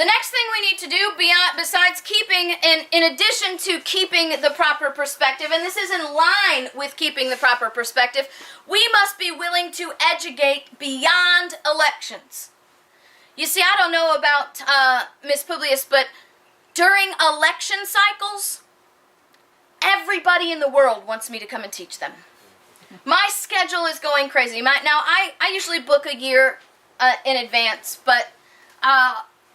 The next thing we need to do, besides keeping, in addition to keeping the proper perspective, and this is in line with keeping the proper perspective, we must be willing to educate beyond elections. You see, I don't know about Miss Publius, but during election cycles, everybody in the world wants me to come and teach them. My schedule is going crazy. Now, I usually book a year in advance, but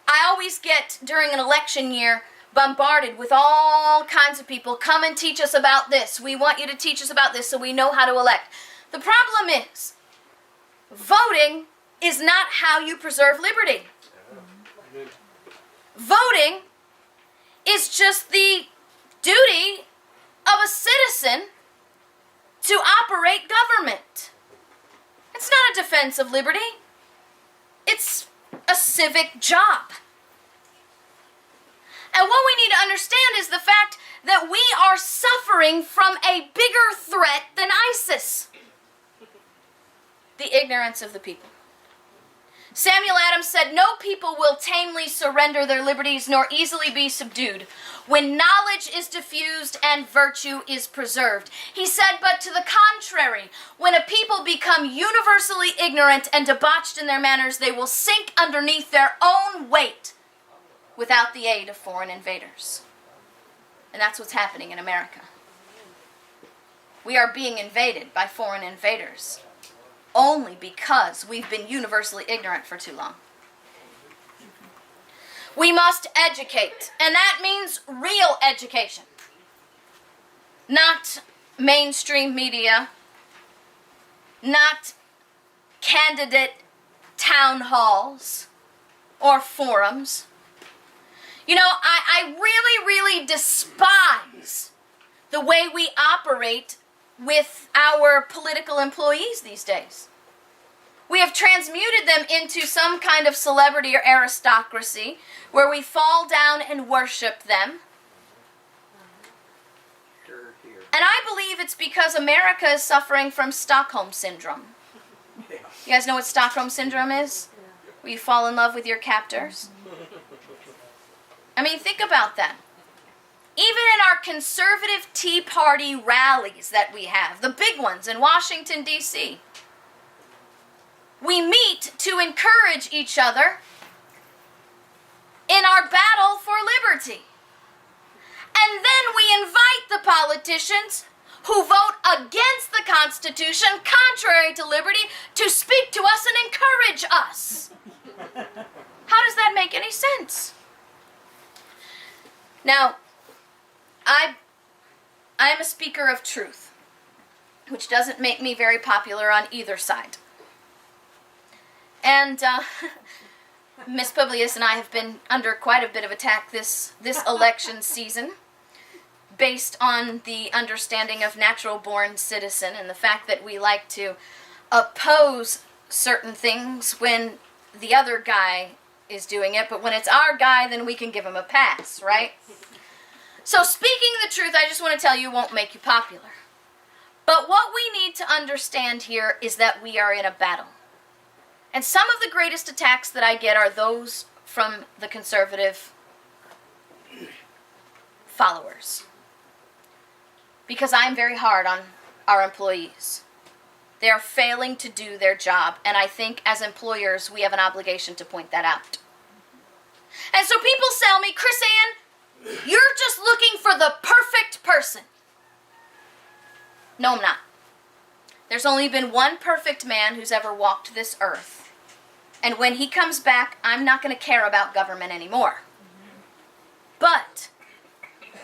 I always get, during an election year, bombarded with all kinds of people. Come and teach us about this. We want you to teach us about this so we know how to elect. The problem is, voting is not how you preserve liberty. Voting is just the duty of a citizen to operate government. It's not a defense of liberty. It's a civic job. And what we need to understand is the fact that we are suffering from a bigger threat than ISIS. The ignorance of the people. Samuel Adams said, "No people will tamely surrender their liberties nor easily be subdued when knowledge is diffused and virtue is preserved." He said, but to the contrary, when a people become universally ignorant and debauched in their manners, they will sink underneath their own weight without the aid of foreign invaders. And that's what's happening in America. We are being invaded by foreign invaders only because we've been universally ignorant for too long. We must educate, and that means real education. Not mainstream media, not candidate town halls or forums. You know, I really, really despise the way we operate with our political employees these days. We have transmuted them into some kind of celebrity or aristocracy where we fall down and worship them. And I believe it's because America is suffering from Stockholm Syndrome. You guys know what Stockholm Syndrome is? Where you fall in love with your captors? I mean, think about that. Even in our conservative Tea Party rallies that we have, the big ones in Washington, D.C., we meet to encourage each other in our battle for liberty. And then we invite the politicians who vote against the Constitution, contrary to liberty, to speak to us and encourage us. How does that make any sense? Now, I am a speaker of truth, which doesn't make me very popular on either side. And Miss Publius and I have been under quite a bit of attack this election season, based on the understanding of natural-born citizen and the fact that we like to oppose certain things when the other guy is doing it, but when it's our guy, then we can give him a pass, right? So speaking the truth, I just want to tell you, won't make you popular. But what we need to understand here is that we are in a battle. And some of the greatest attacks that I get are those from the conservative followers. Because I'm very hard on our employees. They are failing to do their job, and I think as employers we have an obligation to point that out. And so people tell me, KrisAnne, you're just looking for the perfect person. No, I'm not. There's only been one perfect man who's ever walked this earth. And when he comes back, I'm not going to care about government anymore. But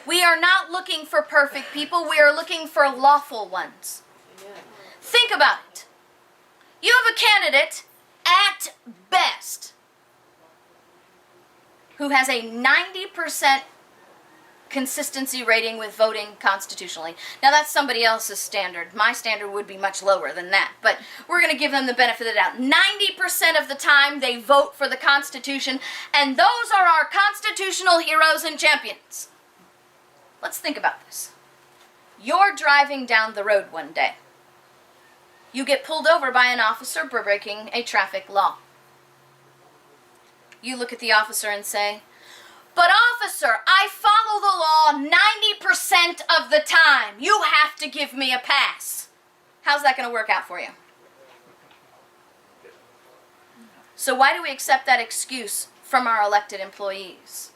we are not looking for perfect people. We are looking for lawful ones. Think about it. You have a candidate, at best, who has a 90% consistency rating with voting constitutionally. Now that's somebody else's standard. My standard would be much lower than that. But we're going to give them the benefit of the doubt. 90% of the time they vote for the Constitution, and those are our constitutional heroes and champions. Let's think about this. You're driving down the road one day. You get pulled over by an officer for breaking a traffic law. you look at the officer and say, "But officer, I follow the law 90% of the time. You have to give me a pass." How's that going to work out for you? So why do we accept that excuse from our elected employees?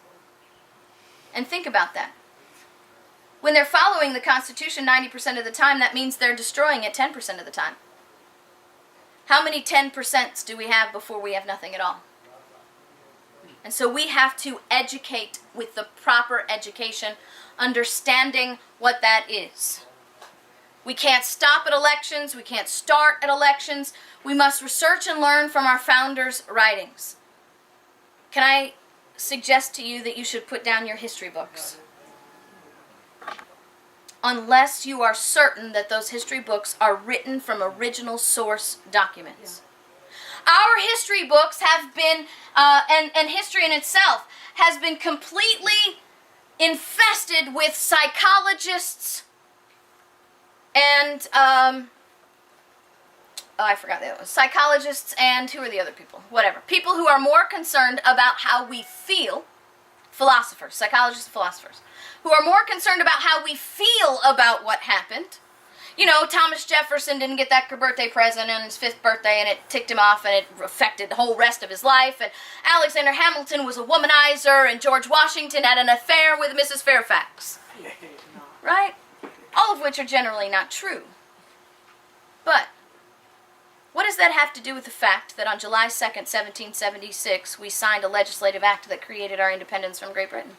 And think about that. When they're following the Constitution 90% of the time, that means they're destroying it 10% of the time. How many 10% do we have before we have nothing at all? And so we have to educate with the proper education, understanding what that is. We can't stop at elections. We can't start at elections. We must research and learn from our founders' writings. Can I suggest to you that you should put down your history books? Unless you are certain that those history books are written from original source documents. Our history books have been, and history in itself, has been completely infested with psychologists and, I forgot the other one. Psychologists and, who are the other people? Whatever. People who are more concerned about how we feel, philosophers, psychologists and philosophers, who are more concerned about how we feel about what happened. You know, Thomas Jefferson didn't get that birthday present on his 5th birthday, and it ticked him off, and it affected the whole rest of his life. And Alexander Hamilton was a womanizer, and George Washington had an affair with Mrs. Fairfax. Right? All of which are generally not true. But what does that have to do with the fact that on July 2nd, 1776, we signed a legislative act that created our independence from Great Britain?